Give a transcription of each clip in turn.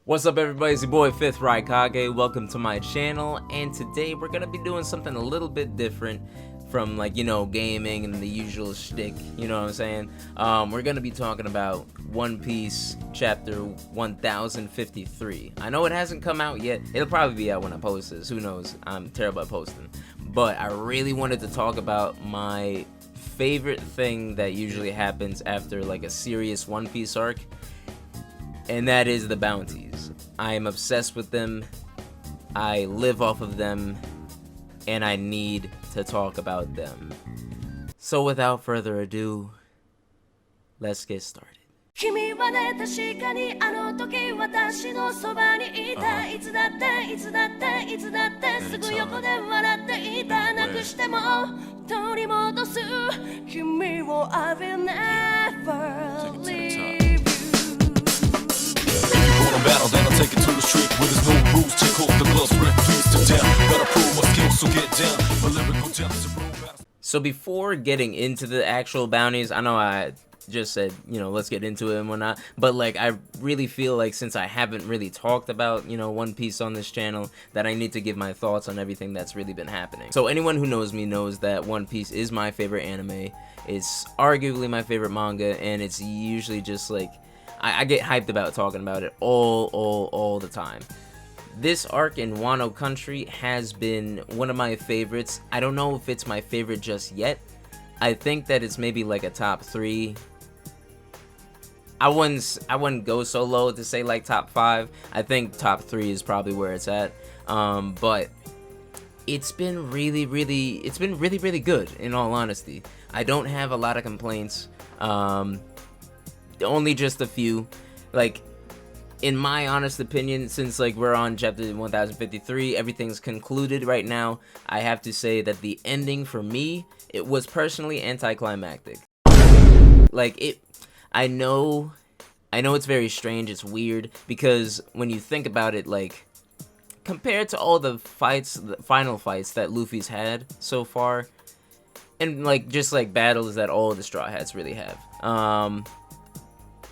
What's up, everybody? It's your boy 5th Raikage. Welcome to my channel, and today we're gonna be doing something a little bit different from, like, gaming and the usual shtick, you know what I'm saying? We're gonna be talking about One Piece chapter 1053. I know it hasn't come out yet. It'll probably be out when I post this. Who knows? I'm terrible at posting. But I really wanted to talk about my favorite thing that usually happens after, like, a serious One Piece arc. And that is the bounties. I am obsessed with them. I live off of them. And I need to talk about them. So without further ado, let's get started. 君はね、確かにあの時私のそばにいた。いつだっていつだっていつだってすぐ横で笑っていた。なくしても取り戻す君を I will never leave you. Battle, then I'll take it to the street where there's no rules. Take off the gloves, refuse to down. Gotta prove my skills, so get down. My lyrical gems are battles. So before getting into the actual bounties, I know I just said, let's get into it and whatnot, but like, I really feel like since I haven't really talked about, One Piece on this channel, that I need to give my thoughts on everything that's really been happening. So anyone who knows me knows that One Piece is my favorite anime. It's arguably my favorite manga, and it's usually just like, I get hyped about talking about it all the time. This arc in Wano country has been one of my favorites. I don't know if it's my favorite just yet. I think that it's maybe like a top 3. I wouldn't go so low to say like top 5. I think top 3 is probably where it's at. But it's been really good, in all honesty. I don't have a lot of complaints. Only just a few. Like, in my honest opinion, since like we're on chapter 1053, everything's concluded right now, I have to say that the ending for me, it was personally anticlimactic. Like, I know it's very strange, it's weird, because when you think about it, like, compared to all the fights, the final fights that Luffy's had so far, and like just like battles that all the Strawhats really have,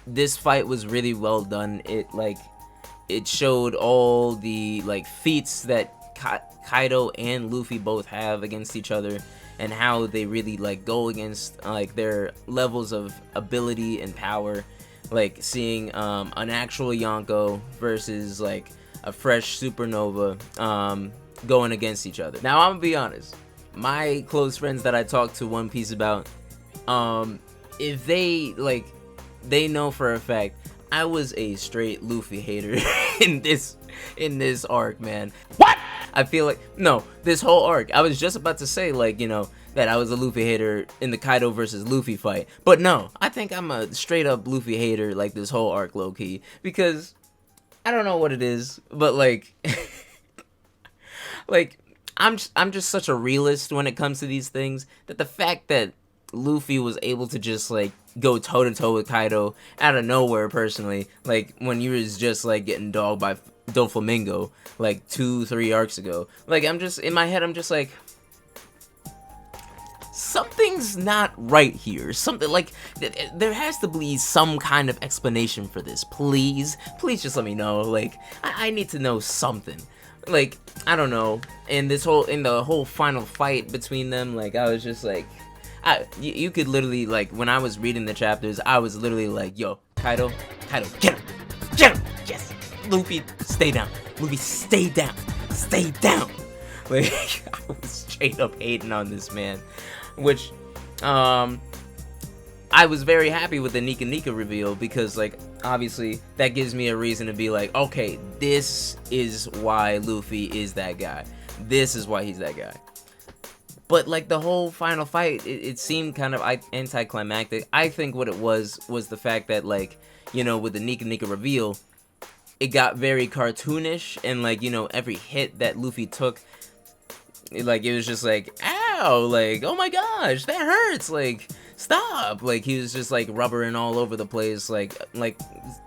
this fight was really well done. It showed all the like feats that Kaido and Luffy both have against each other, and how they really like go against like their levels of ability and power. Like seeing an actual Yonko versus like a fresh Supernova going against each other. Now I'm gonna be honest, my close friends that I talk to One Piece about, if they know for a fact I was a straight Luffy hater in this arc, man. What? I feel like, no, this whole arc. I was just about to say, like, that I was a Luffy hater in the Kaido versus Luffy fight. But no, I think I'm a straight up Luffy hater, like, this whole arc, low-key. Because, I don't know what it is, but, like, like, I'm just such a realist when it comes to these things, that the fact that Luffy was able to just, like, go toe-to-toe with Kaido out of nowhere, personally, like, when you was just, like, getting dogged by Doflamingo, like, 2-3 arcs ago. Like, I'm just, in my head, I'm just like, something's not right here. Something, like, there has to be some kind of explanation for this. Please just let me know. Like, I need to know something. Like, I don't know. In the whole final fight between them, like, I was just like, you could literally, like, when I was reading the chapters, I was literally like, yo, Kaido, get him, yes, Luffy, stay down, Luffy, stay down, like, I was straight up hating on this man, which, I was very happy with the Nika reveal, because, like, obviously, that gives me a reason to be like, okay, this is why Luffy is that guy, this is why he's that guy. But, like, the whole final fight, it seemed kind of anticlimactic. I think what it was the fact that, like, with the Nika reveal, it got very cartoonish, and, like, every hit that Luffy took, it was just like, ow, like, oh my gosh, that hurts, like, stop. Like, he was just, like, rubbering all over the place, like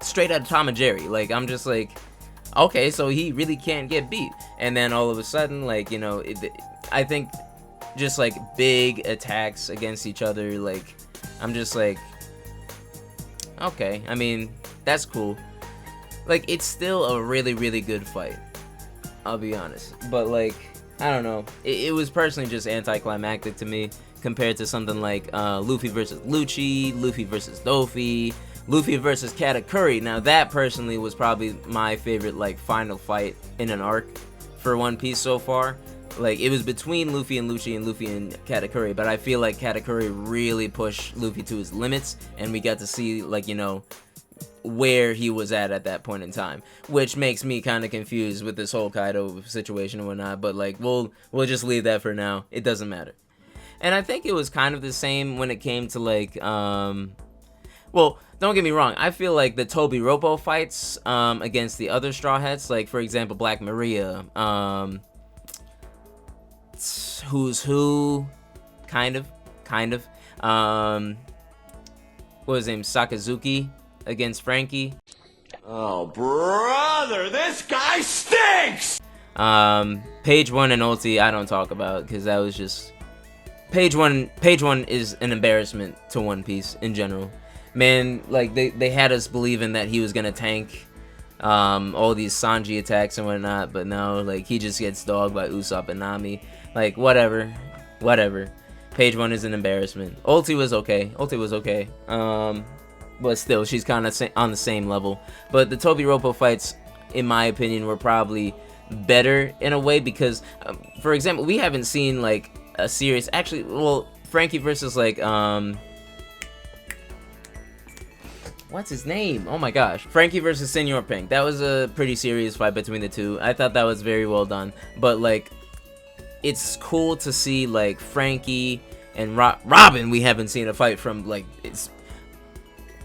straight out of Tom and Jerry. Like, I'm just like, okay, so he really can't get beat. And then all of a sudden, like, I think just like big attacks against each other, like, I'm just like, okay, I mean, that's cool. like, it's still a really, really good fight. I'll be honest. But, like, I don't know. It was personally just anticlimactic to me compared to something like Luffy versus Lucci, Luffy versus Dofi, Luffy versus Katakuri. Now, that personally was probably my favorite, like, final fight in an arc for One Piece so far. Like, it was between Luffy and Lucci and Luffy and Katakuri, but I feel like Katakuri really pushed Luffy to his limits, and we got to see, like, you know, where he was at that point in time, which makes me kind of confused with this whole Kaido situation and whatnot, but, like, we'll just leave that for now. It doesn't matter. And I think it was kind of the same when it came to, like, well, don't get me wrong, I feel like the Tobi Roppo fights against the other Straw Hats, like, for example, Black Maria, Who's Who, kind of, what was his name, Sakazuki against Frankie. Oh, brother, this guy stinks! Page 1 and Ulti, I don't talk about, because that was just... Page one is an embarrassment to One Piece in general. Man, like, they had us believing that he was gonna tank all these Sanji attacks and whatnot, but no, like, he just gets dogged by Usopp and Nami. Like, whatever. Page 1 is an embarrassment. Ulti was okay. But still, she's kind of on the same level. But the Tobi Roppo fights, in my opinion, were probably better in a way because, for example, we haven't seen, like, a serious... Actually, well, Frankie versus, like, what's his name? Oh my gosh. Frankie versus Senor Pink. That was a pretty serious fight between the two. I thought that was very well done. But, like, it's cool to see, like, Frankie and Robin. We haven't seen a fight from, like, it's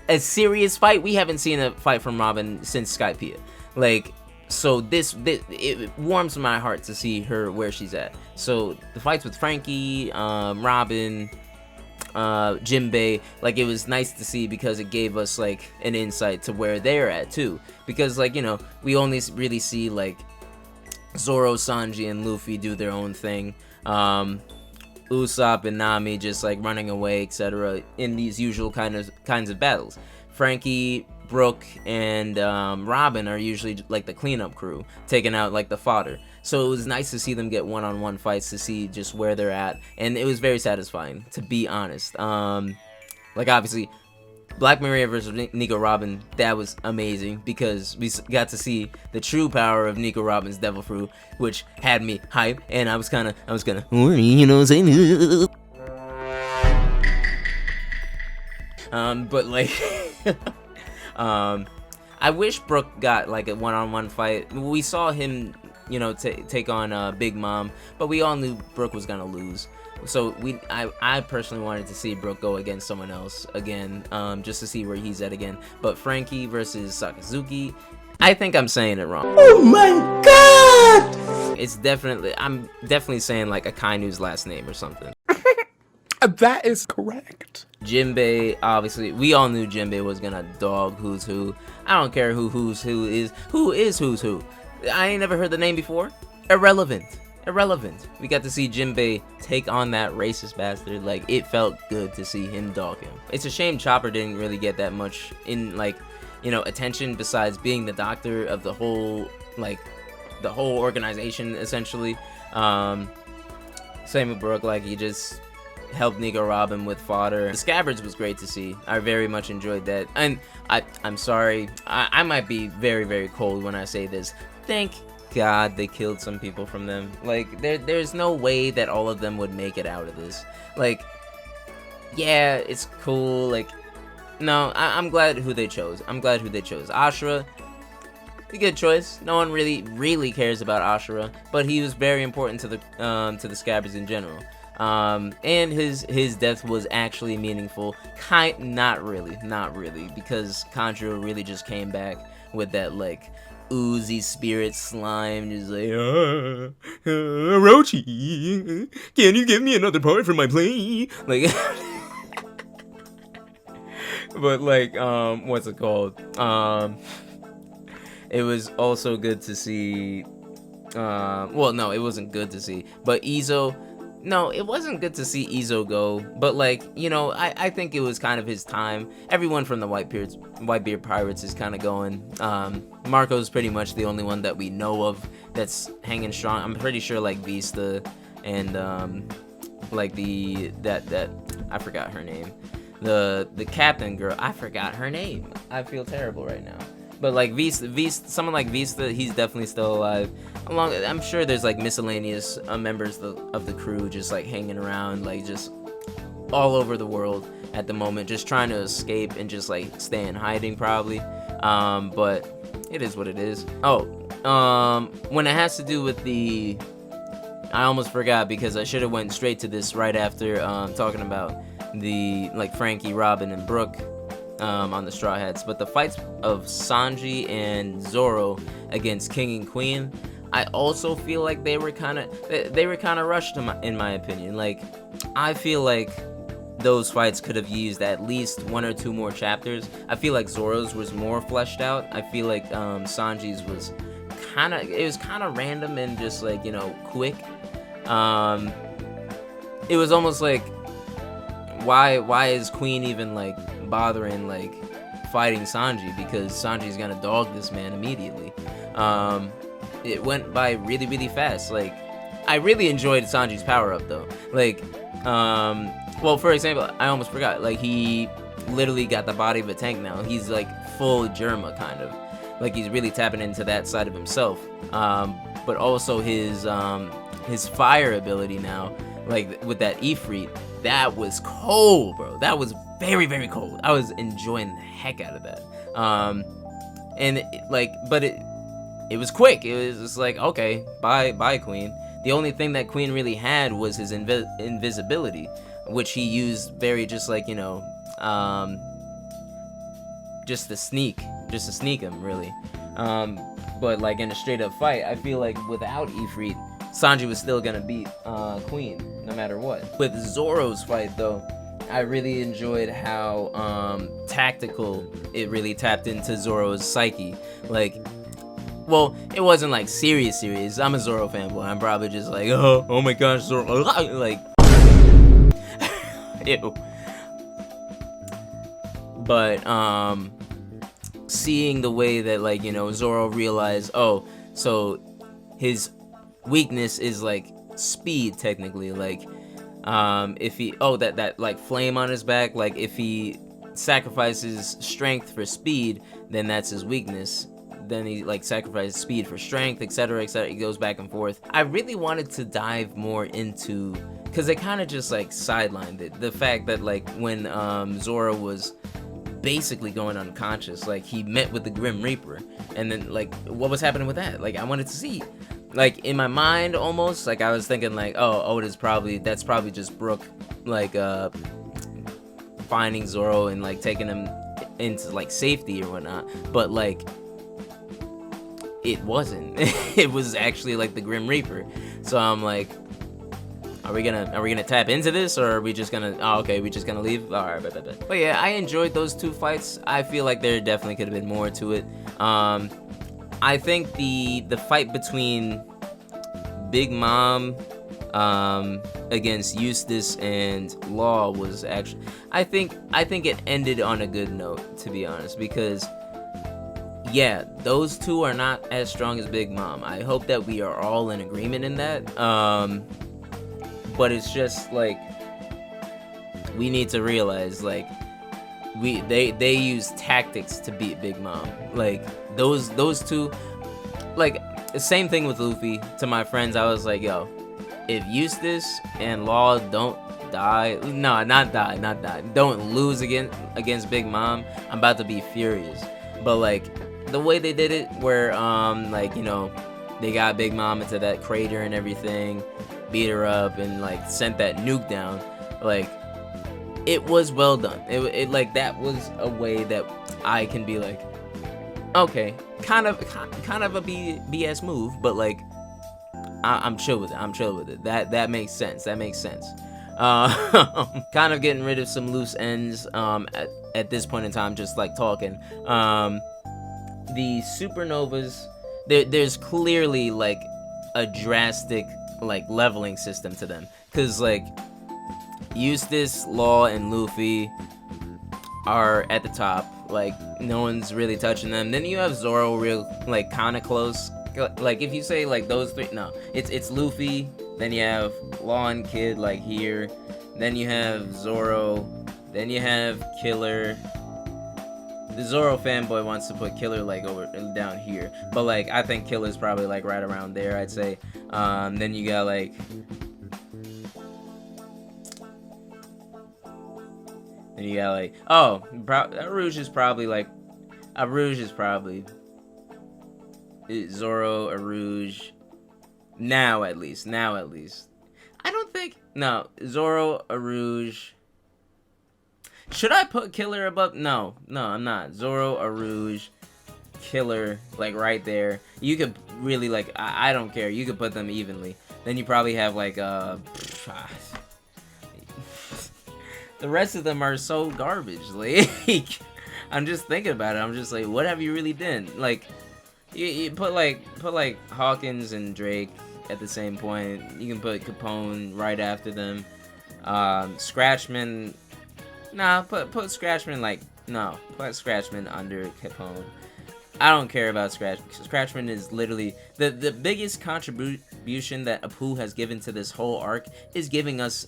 a serious fight. We haven't seen a fight from Robin since Skypiea. Like, so this it warms my heart to see her where she's at. So the fights with Frankie, Robin, Jinbei, like, it was nice to see because it gave us, like, an insight to where they're at too. Because, like, you know, we only really see, like, Zoro, Sanji, and Luffy do their own thing. Usopp and Nami just, like, running away, etc. in these usual kinds of battles. Frankie, Brook, and Robin are usually, like, the cleanup crew, taking out, like, the fodder. So it was nice to see them get one-on-one fights to see just where they're at, and it was very satisfying, to be honest. Like, obviously, Black Maria versus Nico Robin, that was amazing because we got to see the true power of Nico Robin's Devil Fruit, which had me hype, and I was kind of, you know what I'm saying? But, like, I wish Brook got, like, a one-on-one fight. We saw him, you know, take on Big Mom, but we all knew Brook was gonna lose. So I personally wanted to see Brook go against someone else again, just to see where he's at again. But Frankie versus Sakazuki, I think I'm saying it wrong. Oh my god! I'm definitely saying, like, Akainu's last name or something. That is correct. Jinbei, obviously, we all knew Jinbei was gonna dog Who's Who. I don't care who's who is. Who is Who's Who? I ain't never heard the name before. Irrelevant. We got to see Jinbei take on that racist bastard. Like, it felt good to see him dog him. It's a shame Chopper didn't really get that much in, like, you know, attention besides being the doctor of the whole, like, the whole organization, essentially. Same with Brook, like, he just helped Nico Robin with fodder. The Scabbards was great to see. I very much enjoyed that. And I'm sorry, I might be very, very cold when I say this. Thank God they killed some people from them. Like, there's no way that all of them would make it out of this. Like, yeah, it's cool. Like, no, I'm glad who they chose. Ashura, a good choice. No one really cares about Ashura, but he was very important to the Scabbards in general. And his death was actually meaningful. Not really, because Kanjuro really just came back with that, like, oozy spirit slime, just like, Orochi, can you give me another part for my plate? Like, but, like, what's it called? It was also good to see, well, no, it wasn't good to see, but Izo, no, it wasn't good to see Izo go, but like, you know, I think it was kind of his time. Everyone from the Whitebeard Pirates is kind of going. Marco's pretty much the only one that we know of that's hanging strong. I'm pretty sure like Vista and like that I forgot her name. The captain girl, I forgot her name. I feel terrible right now. But like Vista, someone like Vista, he's definitely still alive. I'm sure there's like miscellaneous members of the crew just like hanging around, like just all over the world at the moment, just trying to escape and just like stay in hiding probably. But it is what it is. Oh, when it has to do with I almost forgot because I should have went straight to this right after talking about the like Frankie, Robin, and Brooke. On the Straw Hats, but the fights of Sanji and Zoro against King and Queen, I also feel like they were kind of rushed in my opinion. Like, I feel like those fights could have used at least 1 or 2 more chapters. I feel like Zoro's was more fleshed out. I feel like Sanji's was kind of random and just like, you know, quick. It was almost like, why is Queen even like bothering like fighting Sanji, because Sanji's gonna dog this man immediately. It went by really, really fast. Like, I really enjoyed Sanji's power up though. Like, well, for example, I almost forgot. Like, he literally got the body of a tank now. He's like full Germa kind of. Like, he's really tapping into that side of himself. But also his fire ability now, like with that Ifrit, that was cold, bro. That was very, very cold. I was enjoying the heck out of that. But it was quick. It was just like, okay, bye, Queen. The only thing that Queen really had was his invisibility, which he used very just like, you know, just to sneak him, really. But like in a straight up fight, I feel like without Ifrit, Sanji was still gonna beat Queen no matter what. With Zoro's fight though, I really enjoyed how tactical it really tapped into Zoro's psyche. Like, well, it wasn't like serious. I'm a Zoro fanboy. I'm probably just like, oh my gosh, Zoro, like, ew. But seeing the way that, like, you know, Zoro realized, oh, so his weakness is like speed technically, like, if he, that like flame on his back, like if he sacrifices strength for speed, then that's his weakness. Then he like sacrifices speed for strength, etc., etc. It goes back and forth. I really wanted to dive more into, because they kind of just like sidelined it, the fact that like when Zoro was basically going unconscious, like he met with the Grim Reaper, and then like what was happening with that? Like, I wanted to see, like, in my mind almost, like I was thinking like, oh, that's probably just Brooke like finding Zoro and like taking him into like safety or whatnot, but like it wasn't. It was actually like the Grim Reaper. So I'm like, are we gonna tap into this, or are we just gonna, we just gonna leave? Alright, but yeah, I enjoyed those 2 fights. I feel like there definitely could have been more to it. I think the fight between Big Mom against Eustace and Law was actually, I think it ended on a good note, to be honest, because yeah, those 2 are not as strong as Big Mom. I hope that we are all in agreement in that. But it's just like, we need to realize, like, they use tactics to beat Big Mom. Like, those 2, like, the same thing with Luffy. To my friends, I was like, yo, if Eustace and Law don't don't lose against Big Mom, I'm about to be furious. But like, the way they did it, where like, you know, they got Big Mom into that crater and everything, beat her up, and like sent that nuke down, like, it was well done. It like, that was a way that I can be like, okay, kind of a BS move, but like, I'm chill with it. That makes sense. Kind of getting rid of some loose ends at this point in time, just like talking. The supernovas, there's clearly like a drastic like leveling system to them, because like Eustace, Law, and Luffy are at the top, like no one's really touching them. Then you have Zoro real like kind of close, like if you say like those three, no, it's Luffy, then you have Law and Kid like here, then you have Zoro, then you have Killer. The Zoro fanboy wants to put Killer like over down here, but like I think Killer's probably like right around there, I'd say. Then you got like oh, Arouge is probably Zoro, Arouge now at least. I don't think, no, Zoro, Arouge. Should I put Killer above? No, I'm not. Zoro, Arouge, Killer, like right there. You could really like, I don't care. You could put them evenly. Then you probably have like the rest of them are so garbage. Like, I'm just thinking about it. I'm just like, what have you really done? Like, you put like Hawkins and Drake at the same point. You can put Capone right after them. Scratchman. Nah, put Scratchman like, no, put Scratchman under Capone. I don't care about Scratchman. Scratchman is literally the biggest contribution that Apu has given to this whole arc is giving us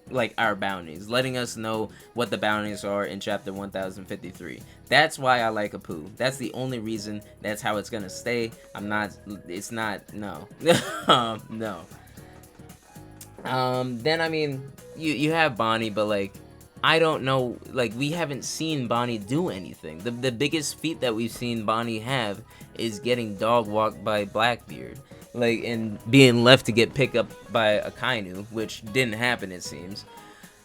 like our bounties, letting us know what the bounties are in chapter 1053. That's why I like Apu. That's the only reason. That's how it's gonna stay. It's not, no. No. Then I mean, you have Bonnie, but like, I don't know, like, we haven't seen Bonnie do anything. The biggest feat that we've seen Bonnie have is getting dog walked by Blackbeard, like, and being left to get picked up by Akainu, which didn't happen, it seems.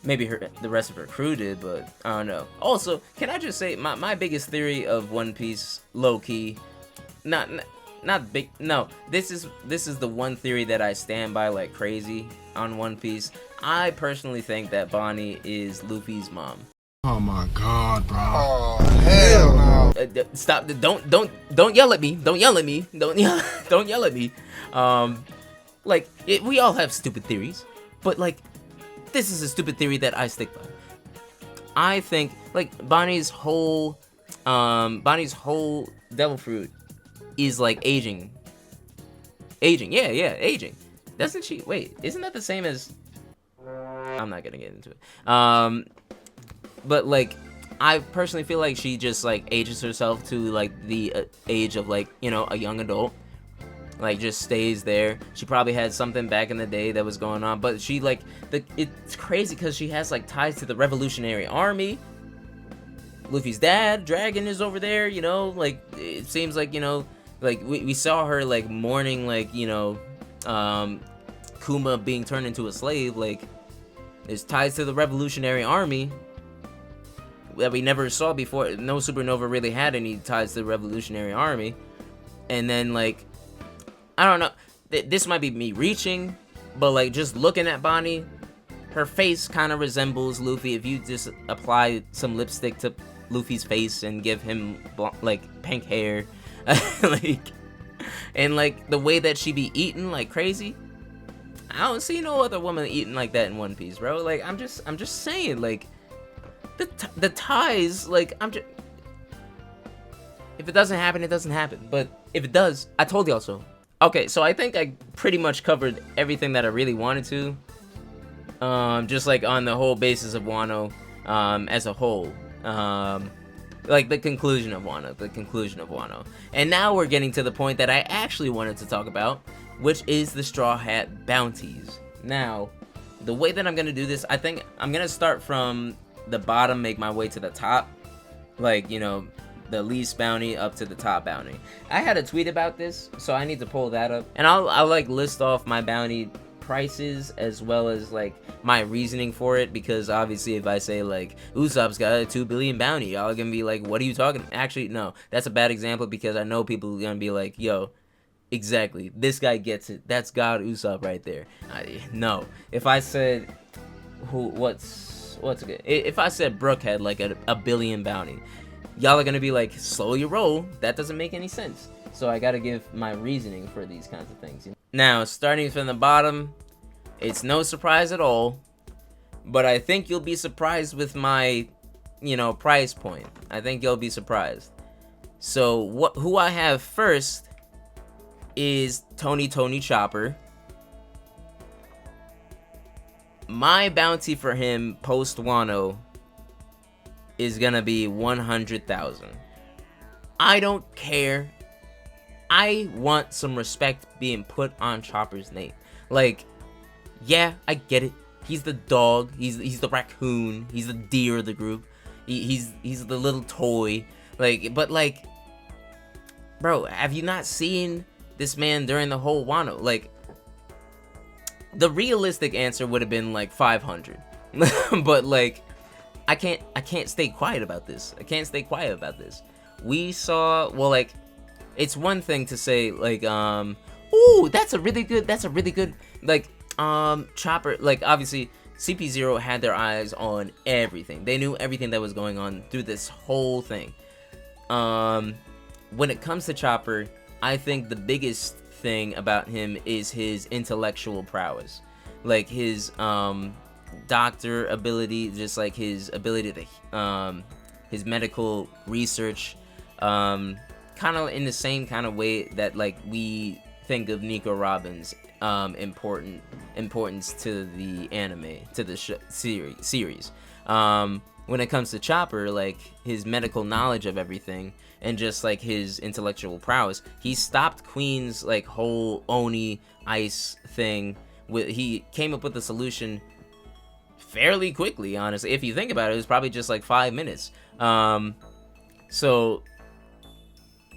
Maybe the rest of her crew did, but I don't know. Also, can I just say, my biggest theory of One Piece, low-key, not big, no, this is the one theory that I stand by like crazy on One Piece. I personally think that Bonnie is Luffy's mom. Oh my god, bro. Oh, hell no. Stop, don't yell at me, don't yell at me. Like, we all have stupid theories, but like, this is a stupid theory that I stick by. I think like Bonnie's whole devil fruit is like aging. Yeah, aging. Doesn't she? Wait, isn't that the same as? I'm not gonna get into it. But like, I personally feel like she just like ages herself to like the age of like, you know, a young adult. Like, just stays there. She probably had something back in the day that was going on, but she like it's crazy because she has like ties to the Revolutionary Army. Luffy's dad, Dragon, is over there. You know, like it seems like, you know, like we saw her like mourning, like, you know, Kuma being turned into a slave. Like, there's ties to the Revolutionary Army that we never saw before. No Supernova really had any ties to the Revolutionary Army. And then like, I don't know, this might be me reaching, but like, just looking at Bonnie, her face kind of resembles Luffy. If you just apply some lipstick to Luffy's face and give him like pink hair, like, and like the way that she be eating like crazy, I don't see no other woman eating like that in One Piece, bro. Like, I'm just saying, like, the ties, like, if it doesn't happen, it doesn't happen. But if it does, I told y'all so. Okay, so I think I pretty much covered everything that I really wanted to. Just like on the whole basis of Wano, as a whole. Like the conclusion of Wano. And now we're getting to the point that I actually wanted to talk about, which is the Straw Hat bounties. Now, the way that I'm gonna do this, I think I'm gonna start from the bottom, make my way to the top. Like, you know, the least bounty up to the top bounty. I had a tweet about this, so I need to pull that up. And I'll like list off my bounty prices as well as like my reasoning for it, because obviously if I say like Usopp's got a 2 billion bounty, y'all are gonna be like, what are you talking? Actually, no, that's a bad example, because I know people are gonna be like, yo, exactly, this guy gets it, that's God Usopp right there. No, if I said what's good, if I said Brook had like a billion bounty, y'all are gonna be like, slow your roll, that doesn't make any sense. So I gotta give my reasoning for these kinds of things, you know? Now, starting from the bottom, it's no surprise at all, but I think you'll be surprised with my, price point. I think you'll be surprised. So, who I have first is Tony Chopper. My bounty for him post Wano is gonna be 100,000. I don't care. I want some respect being put on Chopper's name. Like, yeah, I get it. He's the dog. He's the raccoon. He's the deer of the group. He's the little toy. But bro, have you not seen this man during the whole Wano? Like, the realistic answer would have been like 500. But I can't stay quiet about this. We saw, it's one thing to say ooh, that's a really good Chopper, obviously CP0 had their eyes on everything. They knew everything that was going on through this whole thing. When it comes to Chopper, I think the biggest thing about him is his intellectual prowess. His doctor ability, just his ability to his medical research, kind of in the same kind of way that we think of Nico Robin's importance to the anime, to the series. When it comes to Chopper, his medical knowledge of everything and just his intellectual prowess, he stopped Queen's whole Oni ice thing. He came up with a solution fairly quickly, honestly. If you think about it, it was probably just 5 minutes. So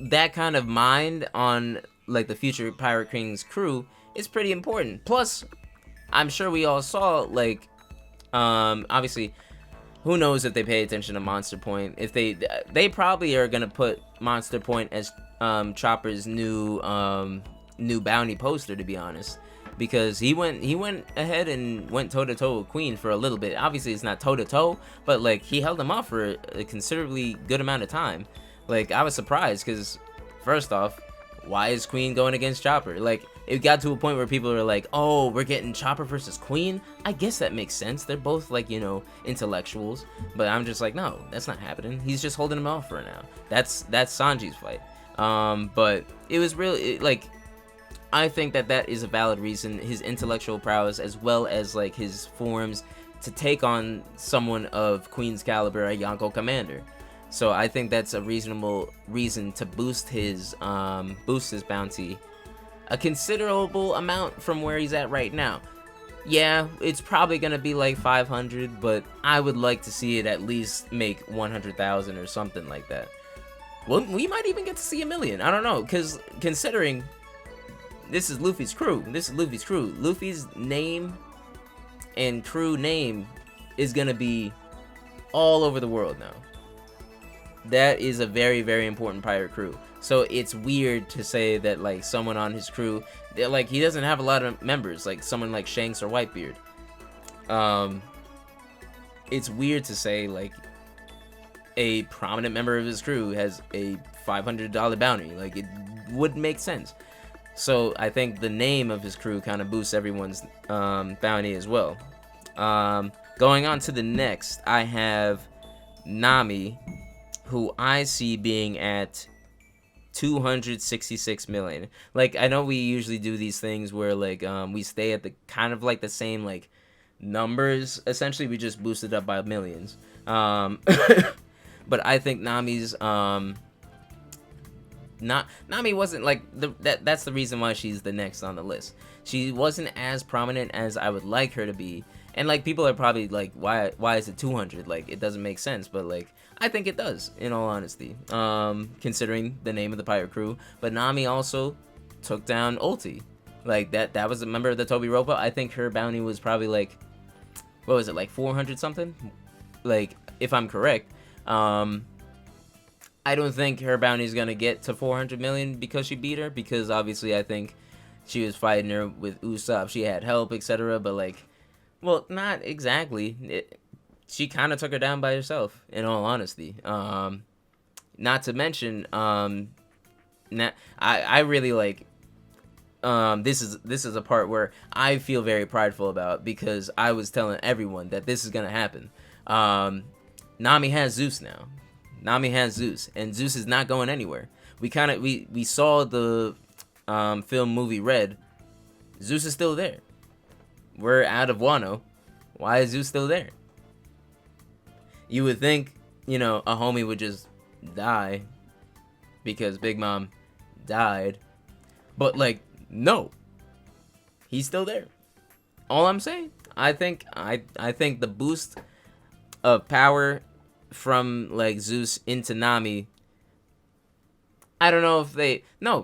that kind of mind on the future Pirate King's crew is pretty important. Plus, I'm sure we all saw obviously, who knows if they pay attention to Monster Point. If they probably are gonna put Monster Point as Chopper's new bounty poster, to be honest, because he went ahead and went toe to toe with Queen for a little bit. Obviously, it's not toe to toe, but he held him off for a considerably good amount of time. I was surprised because, first off, why is Queen going against Chopper? It got to a point where people were like, oh, we're getting Chopper versus Queen? I guess that makes sense. They're both, intellectuals. But I'm just no, that's not happening. He's just holding him off for now. That's Sanji's fight. But it was really, I think that is a valid reason. His intellectual prowess, as well as, his forms to take on someone of Queen's caliber, a Yonko commander. So I think that's a reasonable reason to boost his bounty a considerable amount from where he's at right now. Yeah, it's probably gonna be 500, but I would like to see it at least make 100,000 or something like that. Well, we might even get to see 1 million. I don't know, because considering this is Luffy's crew. Luffy's name and crew name is gonna be all over the world now. That is a very, very important pirate crew. So it's weird to say that someone on his crew, he doesn't have a lot of members, someone like Shanks or Whitebeard. It's weird to say a prominent member of his crew has a $500 bounty. It wouldn't make sense. So I think the name of his crew kind of boosts everyone's bounty as well. Going on to the next, I have Nami, who I see being at 266 million. I know we usually do these things where we stay at the kind of the same numbers. Essentially, we just boost it up by millions. But I think Nami's Nami wasn't that's the reason why she's the next on the list. She wasn't as prominent as I would like her to be. And people are probably why is it 200? It doesn't make sense, but I think it does, in all honesty, considering the name of the pirate crew. But Nami also took down Ulti. That was a member of the Tobi Roppo. I think her bounty was probably what was it, 400 something? If I'm correct. I don't think her bounty is gonna get to 400 million because she beat her, because obviously I think she was fighting her with Usopp. She had help, etc. But well, not exactly. She kind of took her down by herself, in all honesty. Not to mention, I really this is a part where I feel very prideful about, because I was telling everyone that this is gonna happen. Nami has Zeus now. Nami has Zeus, and Zeus is not going anywhere. We saw the film movie Red. Zeus is still there. We're out of Wano. Why is Zeus still there? You would think, you know, a homie would just die because Big Mom died, but like, no, he's still there. All I'm saying, I think the boost of power from like Zeus into Nami, I don't know if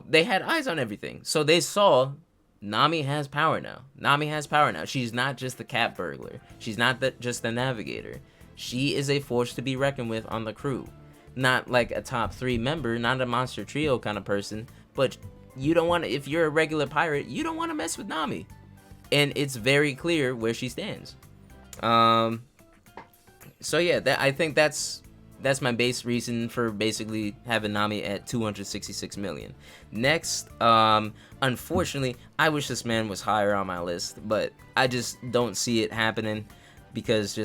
they had eyes on everything, so they saw Nami has power now. Nami has power now. She's not just the cat burglar. She's not just the navigator. She is a force to be reckoned with on the crew. Not like a top 3 member, not a monster trio kind of person, but you don't want to, if you're a regular pirate, you don't want to mess with Nami. And it's very clear where she stands. So yeah, I think that's my base reason for basically having Nami at 266 million. Next, unfortunately, I wish this man was higher on my list, but I just don't see it happening because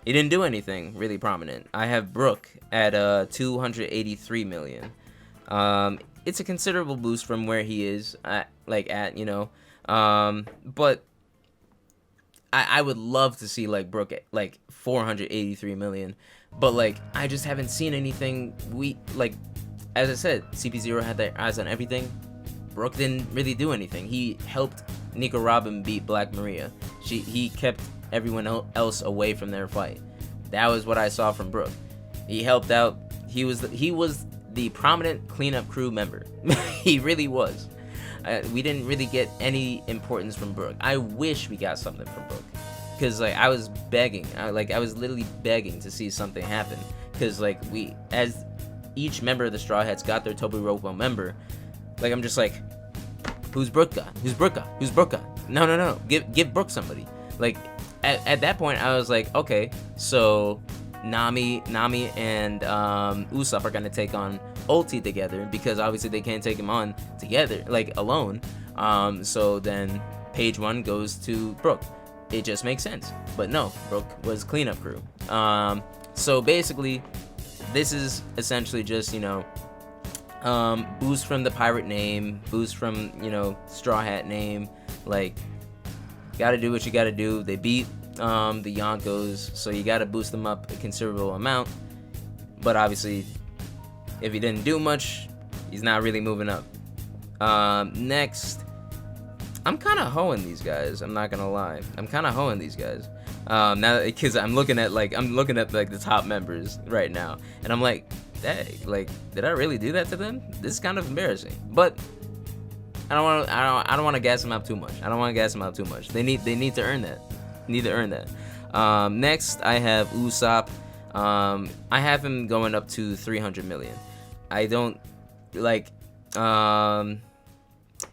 he didn't do anything really prominent. I have Brook at 283 million. It's a considerable boost from where he is at, you know. But I would love to see like Brook at like 483 million. But like, I just haven't seen anything. As I said, CP0 had their eyes on everything. Brook didn't really do anything. He helped Nico Robin beat Black Maria. He kept everyone else away from their fight. That was what I saw from Brook. He helped out. He was the prominent cleanup crew member. He really was. We didn't really get any importance from Brook. I wish we got something from Brook, because like I was begging. I was literally begging to see something happen, because like as each member of the Straw Hats got their Tobi Roppo member, like I'm just like, who's Brook got? Who's Brook got? Who's Brook got? No. Give Brook somebody. Like at that point I was like, okay, so Nami and Usopp are gonna take on Ulti together, because obviously they can't take him on together, like alone. So then page 1 goes to Brook. It just makes sense. But no, Brook was cleanup crew. So basically, this is essentially just, you know, boost from the pirate name, boost from, you know, Straw Hat name. Like, gotta do what you gotta do. They beat the Yonkos, so you gotta boost them up a considerable amount. But obviously, if he didn't do much, he's not really moving up. Next, I'm kind of hoeing these guys. I'm not gonna lie. I'm kind of hoeing these guys. Now, because I'm looking at the top members right now, and I'm like, dang, like, did I really do that to them? This is kind of embarrassing. But I don't want to gas them out too much. They need to earn that. Next, I have Usopp. I have him going up to 300 million. I don't like.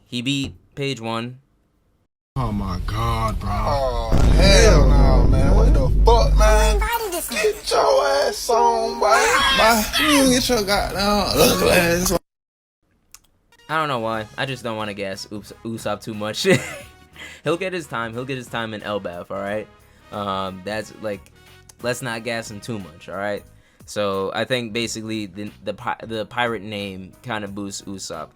He beat page 1. Oh my god, bro. Oh, hell no, man. What the fuck, man? Get your ass on, boy. You get your goddamn ugly ass on. I don't know why. I just don't want to gas Usopp too much. He'll get his time. He'll get his time in Elbaf, alright? That's like, let's not gas him too much, alright? So I think basically the pirate name kind of boosts Usopp.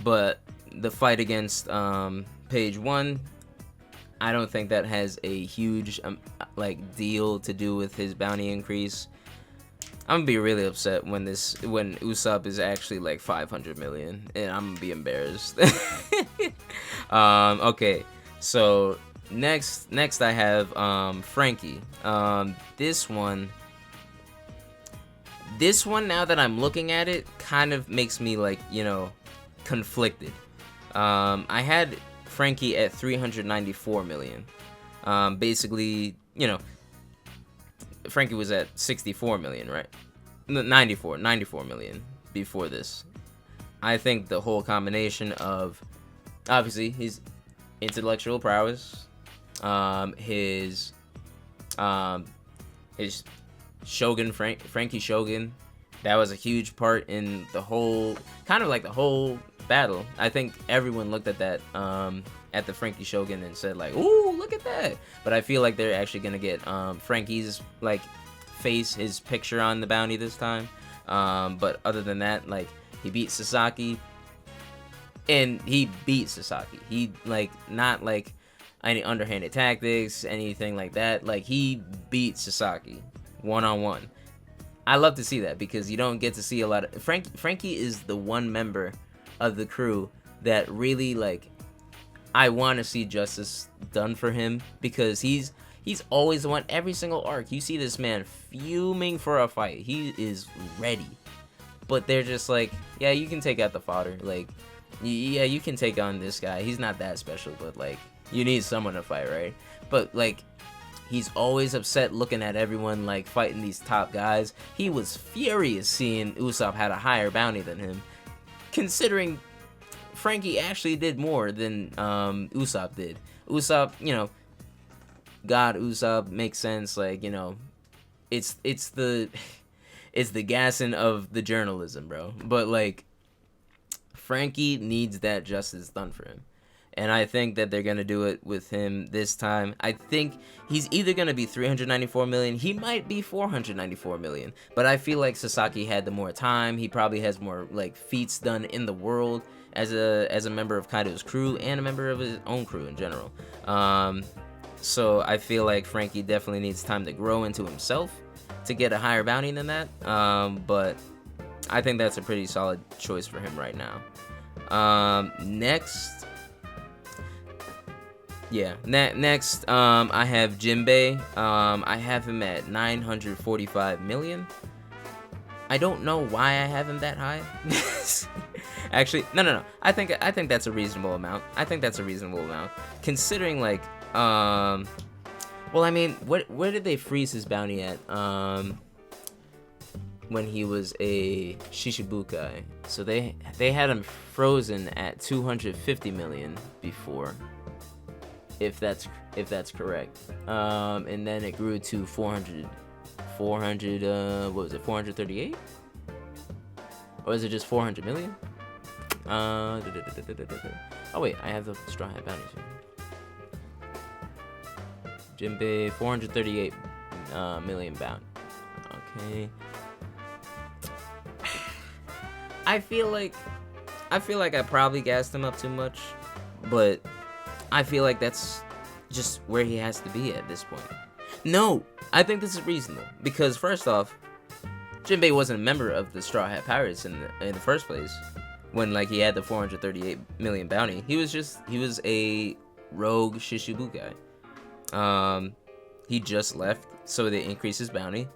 But the fight against page 1, I don't think that has a huge like deal to do with his bounty increase. I'm gonna be really upset when Usopp is actually like 500 million, and I'm gonna be embarrassed. Okay, so next I have Frankie. This one, now that I'm looking at it, kind of makes me like, you know, conflicted. I had Frankie at 394 million. Basically, you know, Frankie was at 64 million, right? 94 million before this. I think the whole combination of, obviously, his intellectual prowess, his Shogun Frankie Shogun, That was a huge part in the whole, kind of like the whole battle. I think everyone looked at that at the Frankie Shogun and said like, "Ooh, look at that!" But I feel like they're actually gonna get Frankie's like face, his picture on the bounty this time. But other than that, like he beat Sasaki, and he beat Sasaki. He like not like any underhanded tactics, anything like that. Like he beat Sasaki one-on-one. I love to see that because you don't get to see a lot of Frankie is the one member of the crew that really like I want to see justice done for him, because he's always the one. Every single arc you see this man fuming for a fight. He is ready, but they're just like, yeah, you can take out the fodder, like yeah, you can take on this guy, he's not that special, but like you need someone to fight, right? But like he's always upset looking at everyone like fighting these top guys. He was furious seeing Usopp had a higher bounty than him, considering Frankie actually did more than Usopp did. Usopp, you know, God Usopp makes sense, like, you know, it's the gassing of the journalism, bro. But like Frankie needs that justice done for him. And I think that they're going to do it with him this time. I think he's either going to be 394 million. He might be 494 million. But I feel like Sasaki had the more time. He probably has more like feats done in the world as a member of Kaido's crew and a member of his own crew in general. So I feel like Frankie definitely needs time to grow into himself to get a higher bounty than that. But I think that's a pretty solid choice for him right now. Next, I have Jinbei. I have him at 945 million. I don't know why I have him that high. Actually, no. I think that's a reasonable amount. Considering like, well, I mean, where did they freeze his bounty at? When he was a Shishibukai. So they had him frozen at 250 million before. If that's correct, and then it grew to 400, what was it, 438, or is it just 400 million? Oh wait, I have the Straw Hat bounties here. Jinbei 438 million bound. Okay. I feel like I probably gassed him up too much, but I feel like that's just where he has to be at this point. No, I think this is reasonable, because first off, Jinbei wasn't a member of the Straw Hat Pirates in the first place when like he had the 438 million bounty. He was a rogue Shishibukai. He just left, so they increased his bounty,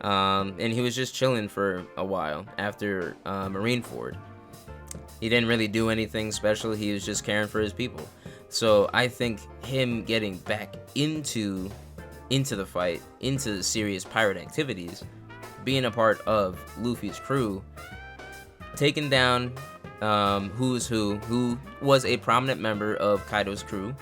and he was just chilling for a while after Marineford. He didn't really do anything special. He was just caring for his people. So I think him getting back into the fight, into the serious pirate activities, being a part of Luffy's crew, taking down Who's who was a prominent member of Kaido's crew.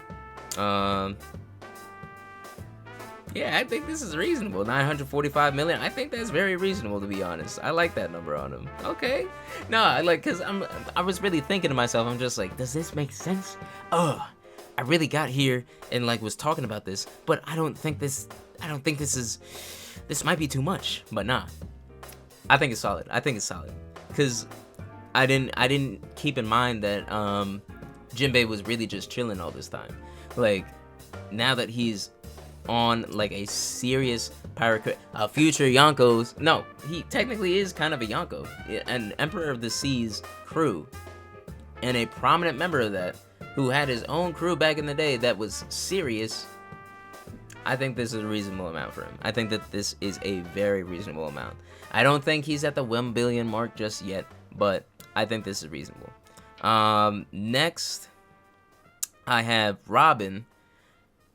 Yeah, I think this is reasonable. 945 million. I think that's very reasonable, to be honest. I like that number on him. Okay. No, cause I was really thinking to myself, I'm just like, does this make sense? I really got here and like was talking about this, but I don't think this might be too much. But nah. I think it's solid. Cause I didn't keep in mind that Jinbei was really just chilling all this time. Like, now that he's on like a serious pirate, a future Yonko's, no, he technically is kind of a Yonko, an Emperor of the Seas crew, and a prominent member of that, who had his own crew back in the day that was serious. I think this is a reasonable amount for him. I think that this is a very reasonable amount. I don't think he's at the 1 billion mark just yet, but I think this is reasonable. Next, I have Robin.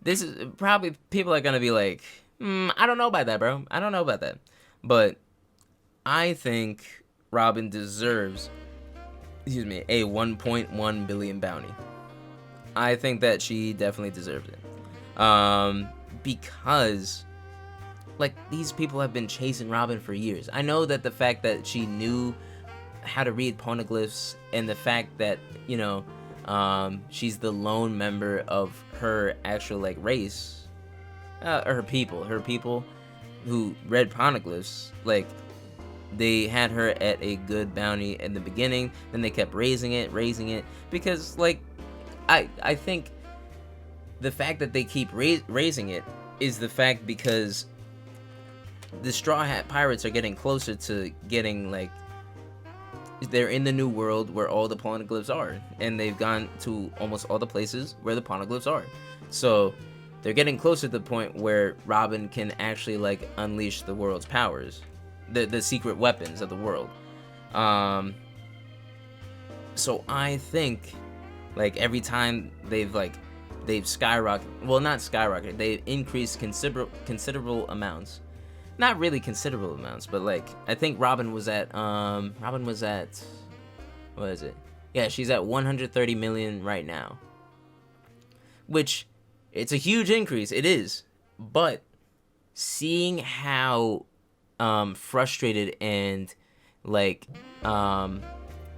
This is probably, people are gonna be like, I don't know about that, bro. I don't know about that. But I think Robin deserves, a 1.1 billion bounty. I think that she definitely deserves it. Because like, these people have been chasing Robin for years. I know that the fact that she knew how to read poneglyphs, and the fact that, you know, she's the lone member of her actual, like, race, or her people who read poneglyphs, like, they had her at a good bounty in the beginning, then they kept raising it, because, like, I think the fact that they keep raising it is the fact because the Straw Hat Pirates are getting closer to getting, like, they're in the new world where all the poneglyphs are, and they've gone to almost all the places where the poneglyphs are. So they're getting closer to the point where Robin can actually, like, unleash the world's powers, the secret weapons of the world. So I think, like, every time they've skyrocketed, well, not skyrocketed, they've increased considerable amounts. Not really considerable amounts, but, like, I think Robin was at, what is it? Yeah, she's at 130 million right now. Which, it's a huge increase, it is. But, seeing how, frustrated and, like,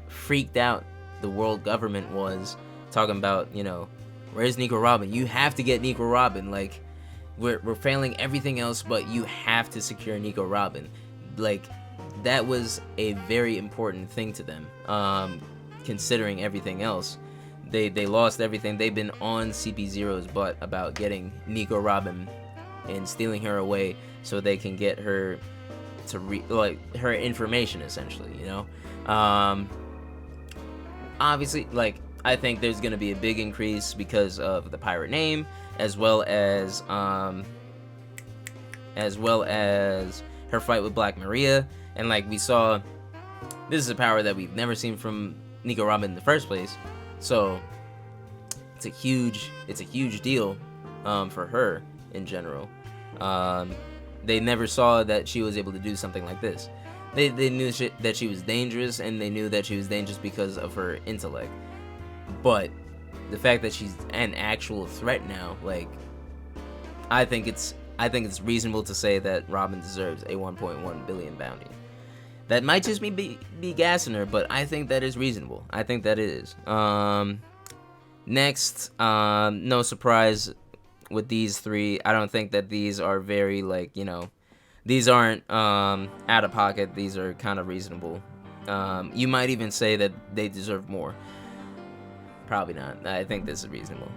freaked out the world government was, talking about, you know, where's Nico Robin? You have to get Nico Robin, like, we're failing everything else, but you have to secure Nico Robin. Like, that was a very important thing to them, considering everything else. They lost everything. They've been on CP0's butt about getting Nico Robin and stealing her away so they can get her to her information, essentially, you know? Obviously, like, I think there's gonna be a big increase because of the pirate name, as well as her fight with Black Maria. And, like, we saw, this is a power that we've never seen from Nico Robin in the first place, so it's a huge deal for her in general. They never saw that she was able to do something like this. They knew that she was dangerous, and they knew that she was dangerous because of her intellect. But the fact that she's an actual threat now, like, I think it's reasonable to say that Robin deserves a 1.1 billion bounty. That might just be gassing her, but I think that is reasonable. I think that is. Next, no surprise with these three. I don't think that these are very, like, you know, these aren't out of pocket. These are kind of reasonable. You might even say that they deserve more. Probably not. I think this is reasonable.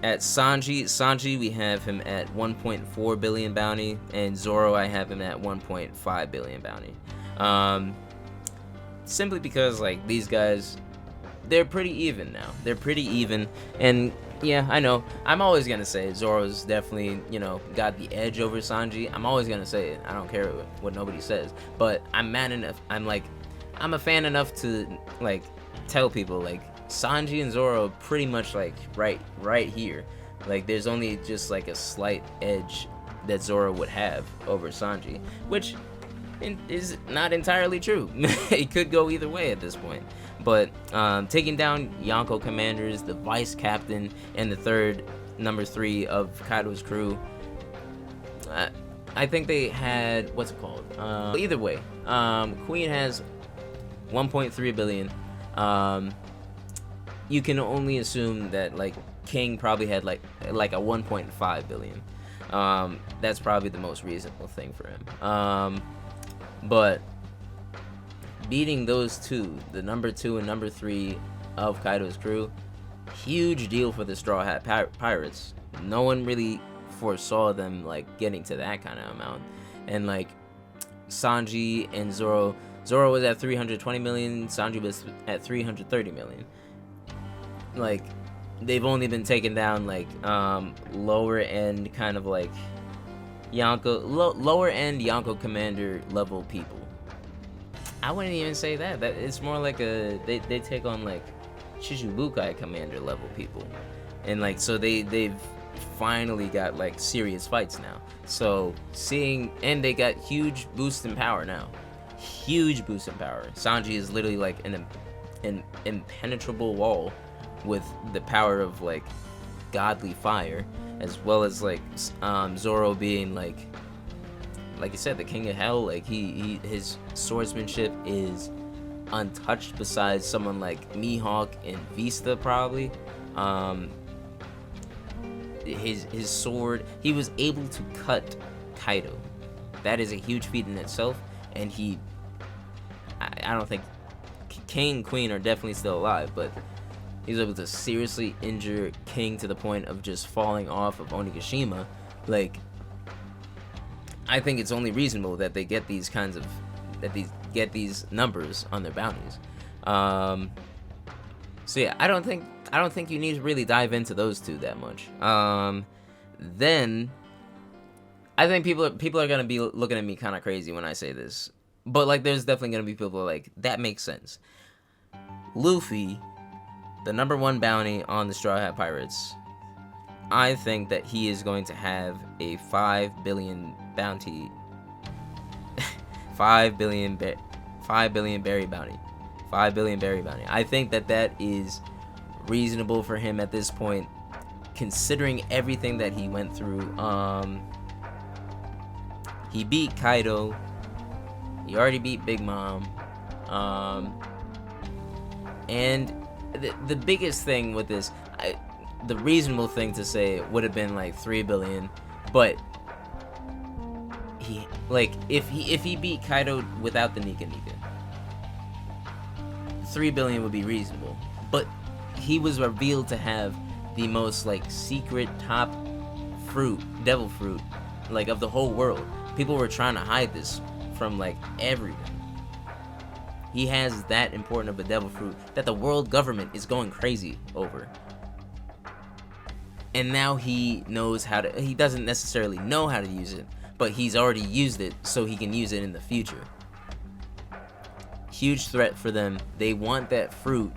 At Sanji, we have him at 1.4 billion bounty, and Zoro, I have him at 1.5 billion bounty. Simply because, like, these guys, they're pretty even now. They're pretty even, and yeah, I know. I'm always gonna say Zoro's definitely, you know, got the edge over Sanji. I'm always gonna say it. I don't care what nobody says. But I'm mad enough. I'm a fan enough to, like, tell people, like, Sanji and Zoro are pretty much, like, right here. Like, there's only just, like, a slight edge that Zoro would have over Sanji, which is not entirely true. It could go either way at this point. But taking down Yonko commanders, the vice captain, and the number 3 of Kaido's crew, I think they had, what's it called? Either way, Queen has 1.3 billion. You can only assume that, like, King probably had like a 1.5 billion. That's probably the most reasonable thing for him. But beating those two, the number 2 and number 3 of Kaido's crew, huge deal for the Straw Hat Pirates. No one really foresaw them, like, getting to that kind of amount. And, like, Sanji and Zoro was at 320 million, Sanji was at 330 million. Like, they've only been taken down, like, lower end kind of, like, lower end Yonko commander level people. I wouldn't even say that it's more like they take on, like, Shichibukai commander level people, and, like, so they've finally got, like, serious fights now. So and they got huge boost in power now, huge boost in power. Sanji is literally like an impenetrable wall with the power of, like, godly fire, as well as, like, Zoro being, like, like you said, the King of Hell. Like his swordsmanship is untouched, besides someone like Mihawk and Vista probably. His sword, he was able to cut Kaido. That is a huge feat in itself, and I don't think King and Queen are definitely still alive, but he was able to seriously injure King to the point of just falling off of Onigashima. Like, I think it's only reasonable that they get these kinds of get these numbers on their bounties. So yeah, I don't think you need to really dive into those two that much. Then I think people are gonna be looking at me kind of crazy when I say this, but like there's definitely gonna be people who are like, that makes sense. Luffy, the #1 bounty on the Straw Hat Pirates, I think that he is going to have a 5 billion bounty, 5 billion berry bounty, 5 billion berry bounty. I think that is reasonable for him at this point, considering everything that he went through. He beat Kaido. He already beat Big Mom. And the biggest thing with this, the reasonable thing to say would have been like 3 billion, but he, like, if he beat Kaido without the Nika Nika, 3 billion would be reasonable. But he was revealed to have the most like secret top fruit, devil fruit, like of the whole world. People were trying to hide this from like everyone. He has that important of a devil fruit that the world government is going crazy over. And now he knows how to, he doesn't necessarily know how to use it, but he's already used it so he can use it in the future. Huge threat for them. They want that fruit,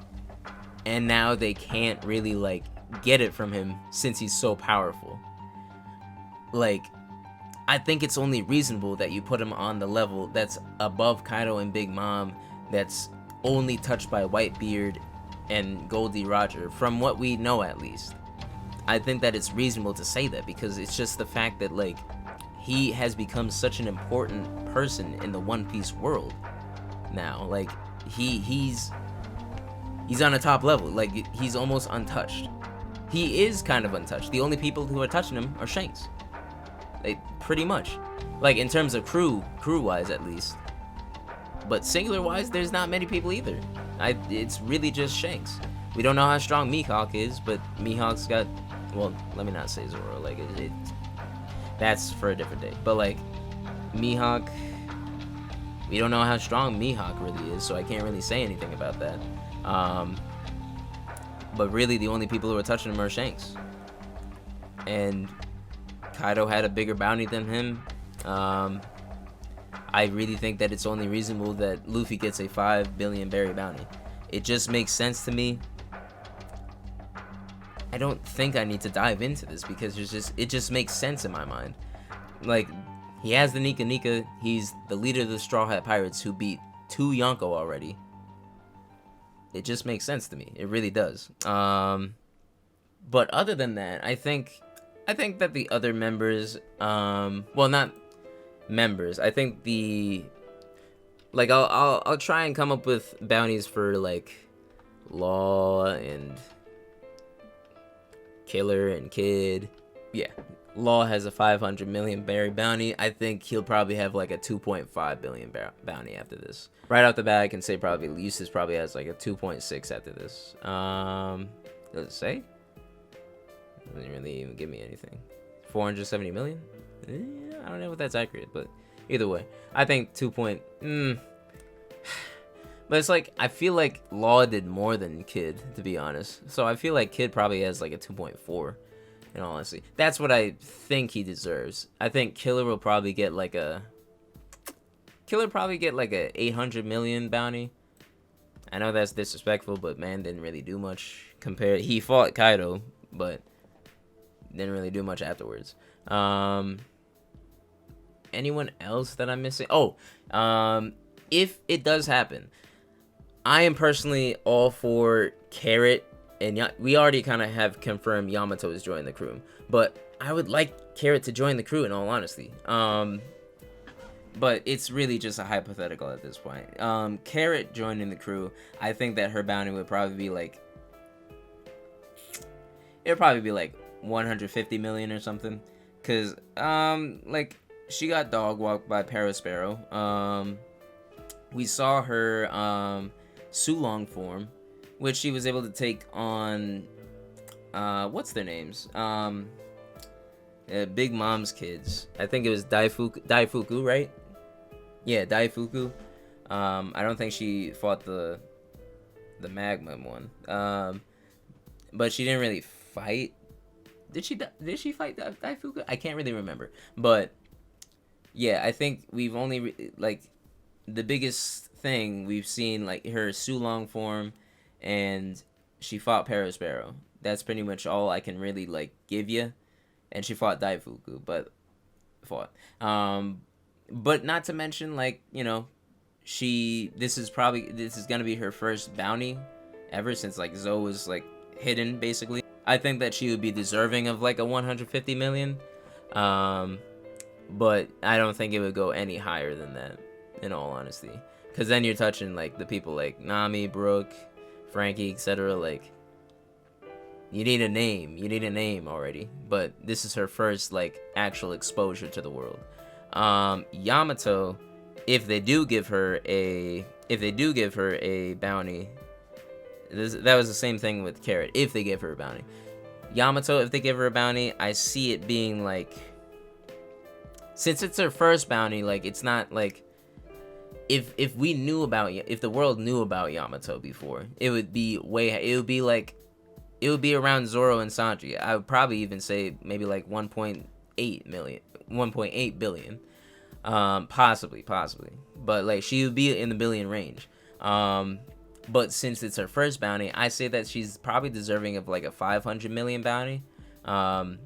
and now they can't really like get it from him since he's so powerful. Like, I think it's only reasonable that you put him on the level that's above Kaido and Big Mom, that's only touched by Whitebeard and Goldie Roger, from what we know at least. I think that it's reasonable to say that, because it's just the fact that like he has become such an important person in the One Piece world now. Like he's on a top level. Like he's almost untouched. He is kind of untouched. The only people who are touching him are Shanks. Like pretty much. Like in terms of crew wise at least. But singular wise, there's not many people either. It's really just Shanks. We don't know how strong Mihawk is, but Mihawk's got, well, let me not say Zoro. Like that's for a different day. But like Mihawk, we don't know how strong Mihawk really is, so I can't really say anything about that. But really, the only people who are touching him are Shanks. And Kaido had a bigger bounty than him. I really think that it's only reasonable that Luffy gets a 5 billion berry bounty. It just makes sense to me. I don't think I need to dive into this because it just makes sense in my mind. Like, he has the Nika Nika. He's the leader of the Straw Hat Pirates who beat 2 Yonko already. It just makes sense to me. It really does. But other than that, I think that the other members, well, not members. I think like I'll try and come up with bounties for like Law and Killer and Kid. Yeah, Law has a 500 million berry bounty. I think he'll probably have like a 2.5 billion bounty after this. Right off the bat, I can say probably Lucius probably has like a 2.6 after this. Does it say? It doesn't really even give me anything. 470 million? I don't know if that's accurate, but either way, I think 2. But it's like, I feel like Law did more than Kid, to be honest. So I feel like Kid probably has like a 2.4, in all honesty. That's what I think he deserves. I think Killer will probably get like a 800 million bounty. I know that's disrespectful, but man didn't really do much compared. He fought Kaido, but didn't really do much afterwards. Anyone else that I'm missing? Oh, if it does happen, I am personally all for Carrot, and we already kind of have confirmed Yamato is joining the crew, but I would like Carrot to join the crew in all honesty. but it's really just a hypothetical at this point. Carrot joining the crew, I think that her bounty would probably be like, it would probably be like 150 million or something, because like she got dog walked by Parasparrow. We saw her Sulong form, which she was able to take on what's their names, Big Mom's kids. I think it was Daifuku, right? Yeah, Daifuku. I don't think she fought the magma one, but she didn't really fight. Did she fight Daifuku? I can't really remember. But yeah, I think we've only like the biggest thing we've seen, like her Sulong form, and she fought Parasparrow. That's pretty much all I can really like give you. And she fought Daifuku, but not to mention, like, you know, this is gonna be her first bounty ever since like Zoe was like hidden, basically. I think that she would be deserving of like a 150 million, but I don't think it would go any higher than that, in all honesty, because then you're touching like the people like Nami, Brooke, Frankie, etc. Like, you need a name already, but this is her first like actual exposure to the world. Yamato, if they do give her a bounty, that was the same thing with Carrot. If they give her a bounty, Yamato, if they give her a bounty, I see it being like, since it's her first bounty, like it's not like if the world knew about Yamato before, it would be around Zoro and Sanji. I would probably even say maybe like 1.8 billion, possibly, but like she would be in the billion range. But since it's her first bounty, I say that she's probably deserving of like a 500 million bounty. And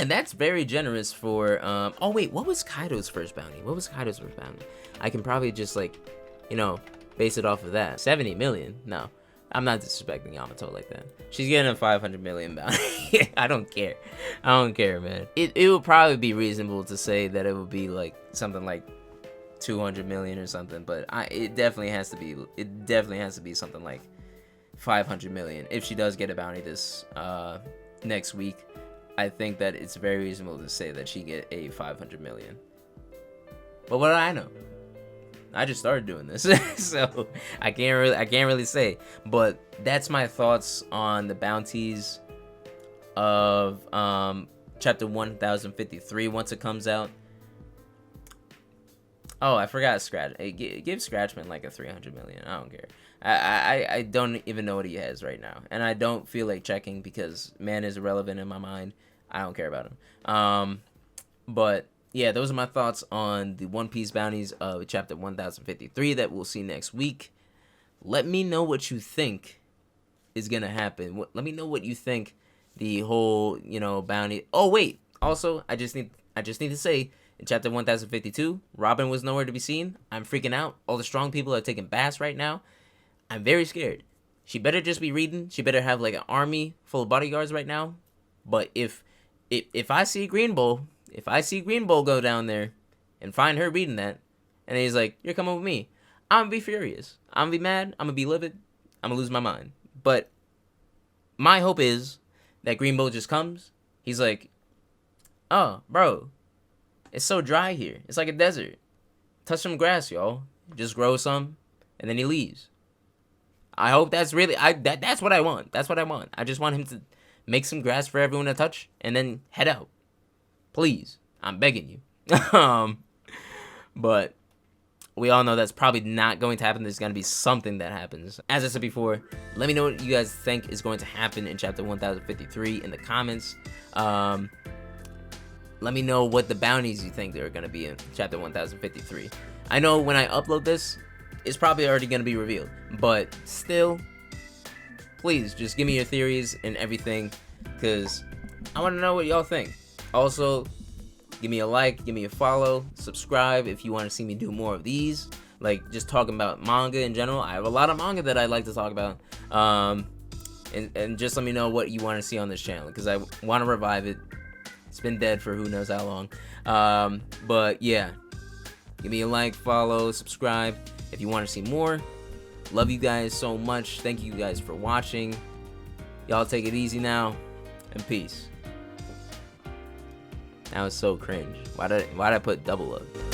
that's very generous for, oh wait, what was Kaido's first bounty? I can probably just like, you know, base it off of that. 70 million? No, I'm not disrespecting Yamato like that. She's getting a 500 million bounty. I don't care, man. It would probably be reasonable to say that it would be like something like 200 million or something, but it definitely has to be something like 500 million if she does get a bounty this next week. I think that it's very reasonable to say that she get a 500 million. But what do I know? I just started doing this, so I can't really say. But that's my thoughts on the bounties of chapter 1053 once it comes out. Oh, I forgot Scratch. Hey, give Scratchman like a 300 million. I don't care. I don't even know what he has right now, and I don't feel like checking because man is irrelevant in my mind. I don't care about him. But yeah, those are my thoughts on the One Piece bounties of chapter 1053 that we'll see next week. Let me know what you think is gonna happen. Let me know what you think the whole, you know, bounty. Oh wait, also I just need to say, in chapter 1052, Robin was nowhere to be seen. I'm freaking out. All the strong people are taking baths right now. I'm very scared. She better just be reading. She better have like an army full of bodyguards right now. But if I see Green Bull go down there and find her reading that, and he's like, "You're coming with me," I'm gonna be furious. I'm gonna be mad. I'm gonna be livid. I'm gonna lose my mind. But my hope is that Green Bull just comes. He's like, "Oh, bro, it's so dry here. It's like a desert. Touch some grass, y'all. Just grow some," and then he leaves. I hope that's really that's what I want. That's what I want. I just want him to make some grass for everyone to touch and then head out. Please, I'm begging you. But we all know that's probably not going to happen. There's going to be something that happens. As I said before, let me know what you guys think is going to happen in chapter 1053 in the comments. Let me know what the bounties you think are going to be in chapter 1053. I know when I upload this, it's probably already going to be revealed. But still, please just give me your theories and everything, because I want to know what y'all think. Also, give me a like, give me a follow, subscribe if you want to see me do more of these. Like, just talking about manga in general. I have a lot of manga that I'd like to talk about. And just let me know what you want to see on this channel, because I want to revive it. It's been dead for who knows how long. But yeah, Give me a like, follow, subscribe if you want to see more. Love you guys so much. Thank you guys for watching. Y'all take it easy now, and peace. That was so cringe. Why'd I put double up?